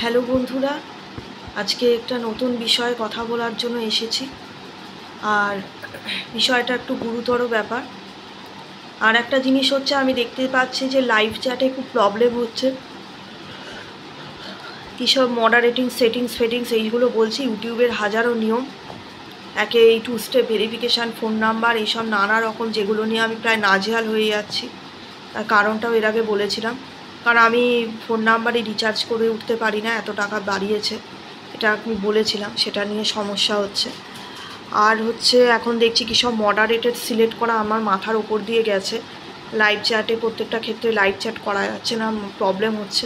Hello বন্ধুরা, আজকে একটা নতুন বিষয়ে কথা বলার জন্য এসেছি। আর বিষয়টা একটু গুরুতর ব্যাপার। আর একটা জিনিস হচ্ছে, আমি দেখতে পাচ্ছি যে লাইভ চ্যাটে খুব প্রবলেম হচ্ছে। কী সব মডারেটিং সেটিংস এইগুলো বলছি, ইউটিউবের হাজারো নিয়ম, একে এই 2 স্টেপ ভেরিফিকেশান, ফোন নাম্বার, এইসব নানা রকম, যেগুলো নিয়ে আমি প্রায় নাজেহাল হয়ে যাচ্ছি। তার কারণটাও এর আগে বলেছিলাম, কারণ আমি ফোন নাম্বারে রিচার্জ করে উঠতে পারি না, এত টাকা বাড়িয়েছে, এটা আমি বলেছিলাম, সেটা নিয়ে সমস্যা হচ্ছে। আর হচ্ছে এখন দেখছি কি সব মডারেটেড সিলেক্ট করা আমার মাথার ওপর দিয়ে গেছে। লাইভ চ্যাটে প্রত্যেকটা ক্ষেত্রে লাইভ চ্যাট করা যাচ্ছে না, প্রবলেম হচ্ছে।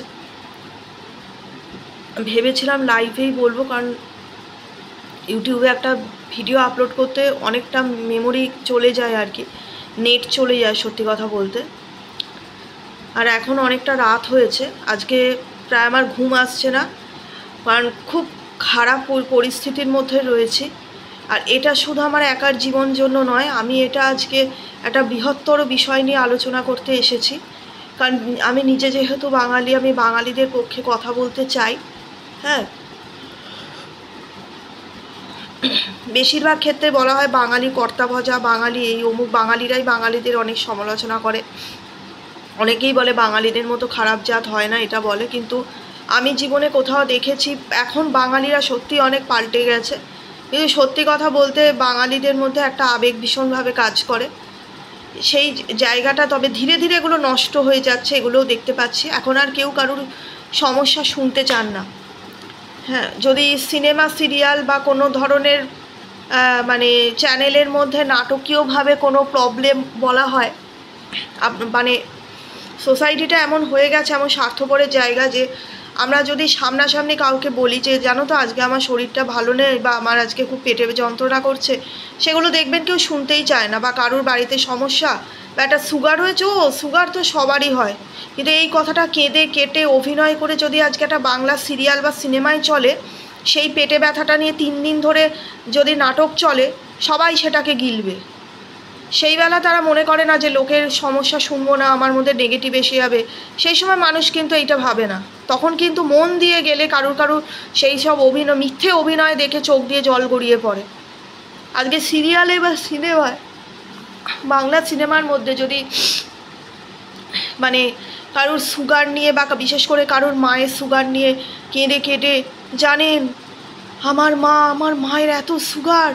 ভেবেছিলাম লাইভেই বলবো, কারণ ইউটিউবে একটা ভিডিও আপলোড করতে অনেকটা মেমোরি চলে যায় আর কি, নেট চলে যায় সত্যি কথা বলতে। আর এখন অনেকটা রাত হয়েছে, আজকে প্রায় আমার ঘুম আসছে না, কারণ খুব খারাপ পরিস্থিতির মধ্যে রয়েছি। আর এটা শুধু আমার একার জীবন জন্য নয়, আমি এটা আজকে একটা বৃহত্তর বিষয় নিয়ে আলোচনা করতে এসেছি। কারণ আমি নিজে যেহেতু বাঙালি, আমি বাঙালিদের পক্ষে কথা বলতে চাই। হ্যাঁ, বেশিরভাগ ক্ষেত্রে বলা হয় বাঙালি কর্তা ভজা, বাঙালি এই অমুক, বাঙালিরাই বাঙালিদের অনেক সমালোচনা করে। অনেকেই বলে বাঙালিদের মতো খারাপ জাত হয় না, এটা বলে। কিন্তু আমি জীবনে কোথাও দেখেছি এখন বাঙালিরা সত্যি অনেক পাল্টে গেছে। কিন্তু সত্যি কথা বলতে বাঙালিদের মধ্যে একটা আবেগ ভীষণভাবে কাজ করে, সেই জায়গাটা তবে ধীরে ধীরে এগুলো নষ্ট হয়ে যাচ্ছে, এগুলোও দেখতে পাচ্ছি। এখন আর কেউ কারোর সমস্যা শুনতে চান না। হ্যাঁ, যদি সিনেমা, সিরিয়াল বা কোনো ধরনের মানে চ্যানেলের মধ্যে নাটকীয়ভাবে কোনো প্রবলেম বলা হয়, মানে সোসাইটিটা এমন হয়ে গেছে, এমন স্বার্থপরের জায়গা, যে আমরা যদি সামনাসামনি কাউকে বলি যে জানো তো আজকে আমার শরীরটা ভালো নেই, বা আমার আজকে খুব পেটে যন্ত্রণা করছে, সেগুলো দেখবেন কেউ শুনতেই চায় না। বা কারোর বাড়িতে সমস্যা, বা একটা সুগার হয়েছে, ও সুগার তো সবারই হয়, কিন্তু এই কথাটা কেঁদে কেটে অভিনয় করে যদি আজকে একটা বাংলা সিরিয়াল বা সিনেমায় চলে, সেই পেটে ব্যথাটা নিয়ে 3 দিন ধরে যদি নাটক চলে, সবাই সেটাকে গিলবে। সেই বেলা তারা মনে করে না যে লোকের সমস্যা শুনবো না, আমার মধ্যে নেগেটিভ এসে যাবে। সেই সময় মানুষ কিন্তু এইটা ভাবে না, তখন কিন্তু মন দিয়ে গেলে কারুর সেই সব মিথ্যে অভিনয় দেখে চোখ দিয়ে জল গড়িয়ে পড়ে। আজকে সিরিয়ালে বা সিনেমায়, বাংলা সিনেমার মধ্যে যদি মানে কারুর সুগার নিয়ে, বা বিশেষ করে কারুর মায়ের সুগার নিয়ে কেঁদে কেটে, জানেন আমার মায়ের এত সুগার,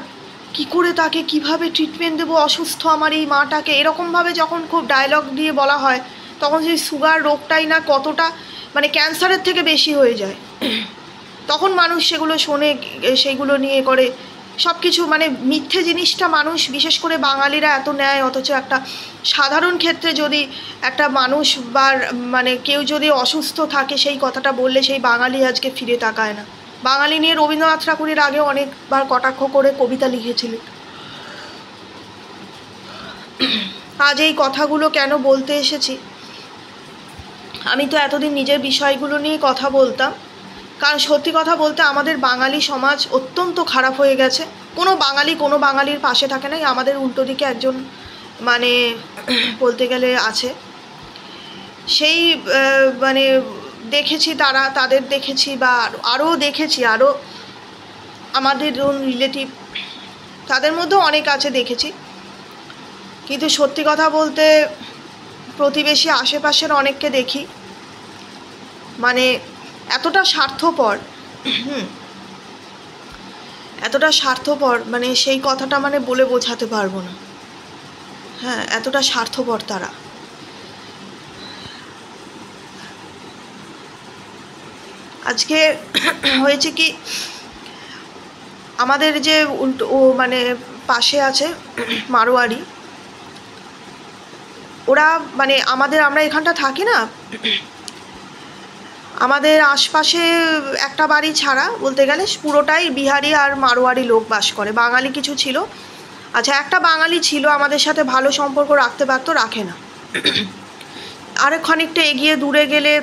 কি করে তাকে কিভাবে ট্রিটমেন্ট দেবো, অসুস্থ আমার এই মাটাকে, এরকমভাবে যখন খুব ডায়লগ দিয়ে বলা হয়, তখন সেই সুগার রোগটাই না কতটা মানে ক্যান্সারের থেকে বেশি হয়ে যায়। তখন মানুষ সেগুলো শোনে, সেইগুলো নিয়ে করে সব কিছু, মানে মিথ্যে জিনিসটা মানুষ, বিশেষ করে বাঙালিরা এত নেয়। অথচ একটা সাধারণ ক্ষেত্রে যদি একটা মানুষ বা মানে কেউ যদি অসুস্থ থাকে, সেই কথাটা বললে সেই বাঙালি আজকে ফিরে তাকায় না। বাঙালি নিয়ে রবীন্দ্রনাথ ঠাকুরের আগে অনেকবার কটাক্ষ করে কবিতা লিখেছিলেন। আজ এই কথাগুলো কেন বলতে এসেছি, আমি তো এতদিন নিজের বিষয়গুলো নিয়ে কথা বলতাম, কারণ সত্যি কথা বলতে আমাদের বাঙালি সমাজ অত্যন্ত খারাপ হয়ে গেছে। কোনো বাঙালির পাশে থাকে নাই। আমাদের উল্টো দিকে একজন মানে বলতে গেলে আছে, সেই মানে দেখেছি, তাদের দেখেছি, বা আরও দেখেছি, আরও আমাদের রিলেটিভ, তাদের মধ্যেও অনেক আছে দেখেছি। কিন্তু সত্যি কথা বলতে প্রতিবেশী আশেপাশের অনেককে দেখি, মানে এতটা স্বার্থপর, মানে সেই কথাটা মানে বলে বোঝাতে পারবো না। হ্যাঁ, এতটা স্বার্থপর তারা। আজকে হয়েছে কি, আমাদের যে মানে পাশে আছে মারোয়ারি, ওরা মানে আমরা এখানটা থাকি না, আমাদের আশপাশে একটা বাড়ি ছাড়া বলতে গেলে পুরোটাই বিহারি আর মারোয়ারি লোক বাস করে। বাঙালি কিছু ছিল, আচ্ছা একটা বাঙালি ছিল আমাদের সাথে ভালো সম্পর্ক রাখতে পারতো, রাখে না। আরও খানিকটা এগিয়ে দূরে গেলে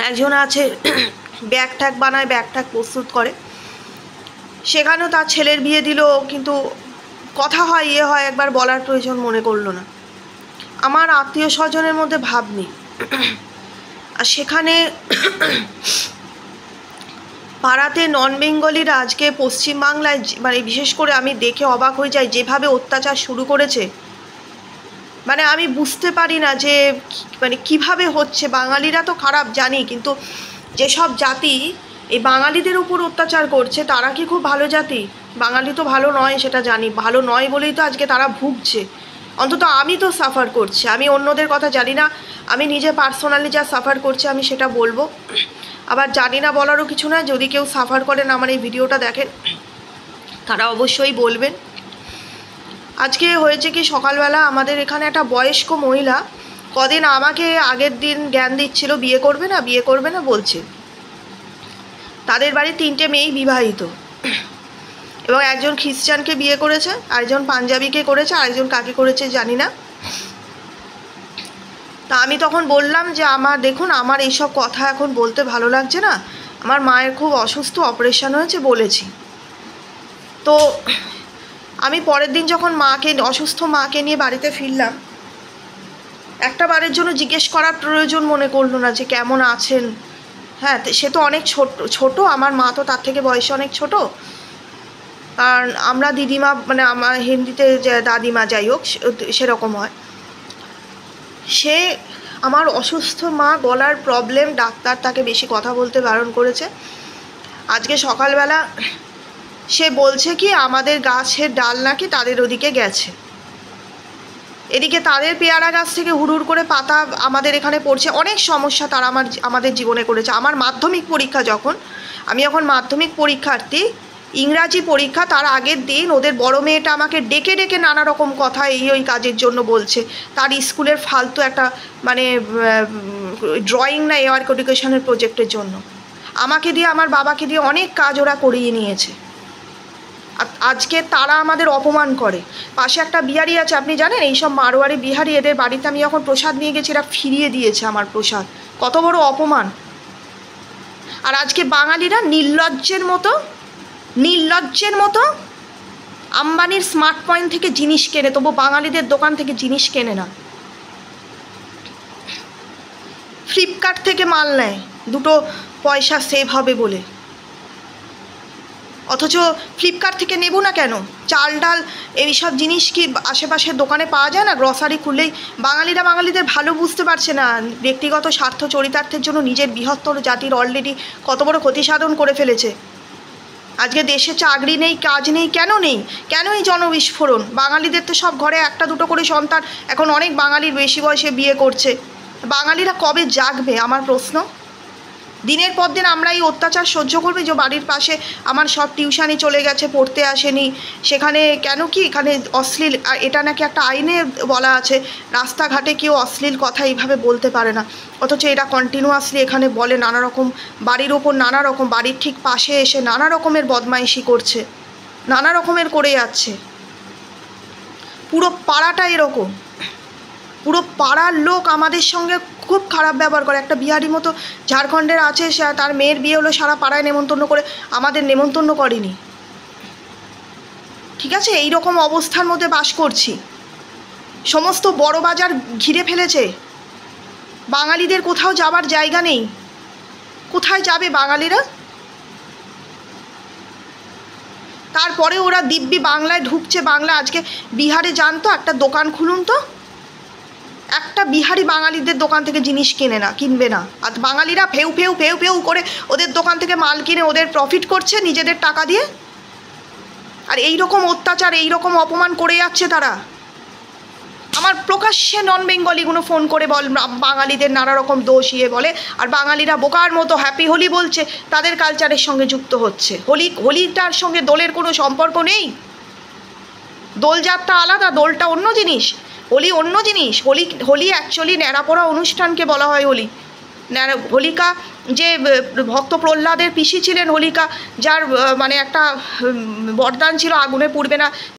একজন আছে, ব্যাগ ট্যাগ বানায়, ব্যাগ ট্যাগ প্রস্তুত করে, সেখানেও তার ছেলের বিয়ে দিল, কিন্তু কথা হয় হয়, একবার বলার প্রয়োজন মনে করলো না। আমার আত্মীয় স্বজনের মধ্যে ভাব নেই। আর সেখানে পাড়াতে নন বেঙ্গলিরা আজকে পশ্চিমবাংলায় মানে বিশেষ করে আমি দেখে অবাক হয়ে যাই যেভাবে অত্যাচার শুরু করেছে। মানে আমি বুঝতে পারি না যে মানে কিভাবে হচ্ছে। বাঙালিরা তো খারাপ জানি, কিন্তু যেসব জাতি এই বাঙালিদের উপর অত্যাচার করছে তারা কি খুব ভালো জাতি? বাঙালি তো ভালো নয়, সেটা জানি। ভালো নয় বলেই তো আজকে তারা ভুগছে। অন্তত আমি তো সাফার করছি, আমি অন্যদের কথা জানি না। আমি নিজে পার্সোনালি যা সাফার করছি আমি সেটা বলবো। আবার জানি না বলারও কিছু না। যদি কেউ সাফার করেন আমার এই ভিডিওটা দেখেন, তারা অবশ্যই বলবেন। আজকে হয়েছে কি, সকালবেলা আমাদের এখানে একটা বয়স্ক মহিলা কদিন আমাকে আগের দিন জ্ঞান দিচ্ছিল বিয়ে করবে না বিয়ে করবে না বলছে। তাদের বাড়ি 3টে মেয়েই বিবাহিত, এবং একজন খ্রিস্টানকে বিয়ে করেছে, আরেকজন পাঞ্জাবিকে করেছে, আরেকজন কাকে করেছে জানি না। তা আমি তখন বললাম যে আমার দেখুন, আমার এইসব কথা এখন বলতে ভালো লাগছে না, আমার মায়ের খুব অসুস্থ, অপারেশন হয়েছে বলেছি। তো আমি পরের দিন যখন অসুস্থ মাকে নিয়ে বাড়িতে ফিরলাম, একটা বারের জন্য জিজ্ঞেস করার প্রয়োজন মনে করলো না যে কেমন আছেন। হ্যাঁ, সে তো অনেক ছোট, আমার মা তো তার থেকে বয়সে অনেক ছোট। কারণ আমরা দিদিমা, মানে আমার হিন্দিতে যে দাদিমা, যাই হোক সেরকম হয়। সে আমার অসুস্থ মা, গলার প্রবলেম, ডাক্তার তাকে বেশি কথা বলতে বারণ করেছে। আজকে সকালবেলা সে বলছে কি আমাদের গাছের ডাল নাকি তাদের ওদিকে গেছে, এদিকে তাদের পেয়ারা গাছ থেকে হুড় করে পাতা আমাদের এখানে পড়ছে। অনেক সমস্যা তারা আমাদের জীবনে করেছে। আমার মাধ্যমিক পরীক্ষা যখন, আমি এখন মাধ্যমিক পরীক্ষার্থী, ইংরাজি পরীক্ষা, তার আগের দিন ওদের বড় মেয়েটা আমাকে ডেকে ডেকে নানা রকম কথা ওই কাজের জন্য বলছে। তার স্কুলের ফালতু একটা মানে ড্রয়িং না ওয়ার্ক এডুকেশনের প্রজেক্টের জন্য আমাকে দিয়ে, আমার বাবাকে দিয়ে অনেক কাজ ওরা করিয়ে নিয়েছে। আজকে তারা আমাদের অপমান করে। পাশে একটা বিহারি আছে, আপনি জানেন, এইসব মারোয়ারি বিহারি, এদের বাড়িতে আমি যখন প্রসাদ নিয়ে গেছি এরা ফিরিয়ে দিয়েছে আমার প্রসাদ। কত বড় অপমান! আর আজকে বাঙালিরা নির্লজ্জের মতো আম্বানির স্মার্ট পয়েন্ট থেকে জিনিস কেনে, তবু বাঙালিদের দোকান থেকে জিনিস কেনে না। ফ্লিপকার্ট থেকে মাল নেয় 2 পয়সা সেভ হবে বলে, অথচ ফ্লিপকার্ট থেকে নেব না কেন? চাল ডাল এইসব জিনিস কি আশেপাশের দোকানে পাওয়া যায় না? গ্রসারি খুললেই বাঙালিরা বাঙালিদের ভালো বুঝতে পারছে না। ব্যক্তিগত স্বার্থ চরিতার্থের জন্য নিজের বৃহত্তর জাতির অলরেডি কত বড় ক্ষতি সাধন করে ফেলেছে। আজকে দেশে চাকরি নেই, কাজ নেই। কেন নেই? কেন এই জনবিস্ফোরণ? বাঙালিদের তো সব ঘরে 1-2 করে সন্তান, এখন অনেক বাঙালির বেশি বয়সে বিয়ে করছে। বাঙালিরা কবে জাগবে আমার প্রশ্ন। দিনের পর দিন আমরা এই অত্যাচার সহ্য করবে। যে বাড়ির পাশে আমার সব টিউশানি চলে গেছে, পড়তে আসেনি, সেখানে কেন কি এখানে অশ্লীল, এটা নাকি একটা আইনে বলা আছে রাস্তাঘাটে কেউ অশ্লীল কথা এইভাবে বলতে পারে না, অথচ এরা কন্টিনিউয়াসলি এখানে বলে নানা রকম, বাড়ির ওপর নানা রকম, বাড়ির ঠিক পাশে এসে নানা রকমের বদমাইশি করছে, নানা রকমের করে যাচ্ছে। পুরো পাড়াটা এরকম, পুরো পাড়ার লোক আমাদের সঙ্গে খুব খারাপ ব্যবহার করে। একটা বিহারি মতো ঝাড়খণ্ডের আছে, সে তার মেয়ের বিয়ে হলো, সারা পাড়ায় নেমন্তন্ন করে, আমাদের নেমন্তন্ন করেনি। ঠিক আছে, এই রকম অবস্থার মধ্যে বাস করছি। সমস্ত বড় বাজার ঘিরে ফেলেছে। বাঙালিদের কোথাও যাবার জায়গা নেই। কোথায় যাবে বাঙালিরা? তারপরে ওরা দিব্যি বাংলায় ঢুকছে। বাংলা আজকে বিহারে যান তো, একটা দোকান খুলুন তো, একটা বিহারি বাঙালিদের দোকান থেকে জিনিস কিনবে না। আর বাঙালিরা ফেউ ফেউ ফেউ ফেউ করে ওদের দোকান থেকে মাল কিনে ওদের প্রফিট করছে নিজেদের টাকা দিয়ে। আর এই রকম অত্যাচার, এই রকম অপমান করে যাচ্ছে তারা। আমার প্রকাশ্যে নন বেঙ্গলিগুলো ফোন করে বাঙালিদের নানা রকম দোষ বলে, আর বাঙালিরা বোকার মতো হ্যাপি হোলি বলছে, তাদের কালচারের সঙ্গে যুক্ত হচ্ছে। হোলিটার সঙ্গে দোলের কোনো সম্পর্ক নেই। দোলযাত্রা আলাদা, দোলটা অন্য জিনিস, হোলি অন্য জিনিস। হোলি অ্যাকচুয়ালি ন্যাড়াপোড়া অনুষ্ঠানকে বলা হয় হোলি। হোলিকা যে ভক্ত প্রহ্লাদের পিসি ছিলেন, হোলিকা যার মানে একটা বরদান ছিল আগুনে পুড়বে না,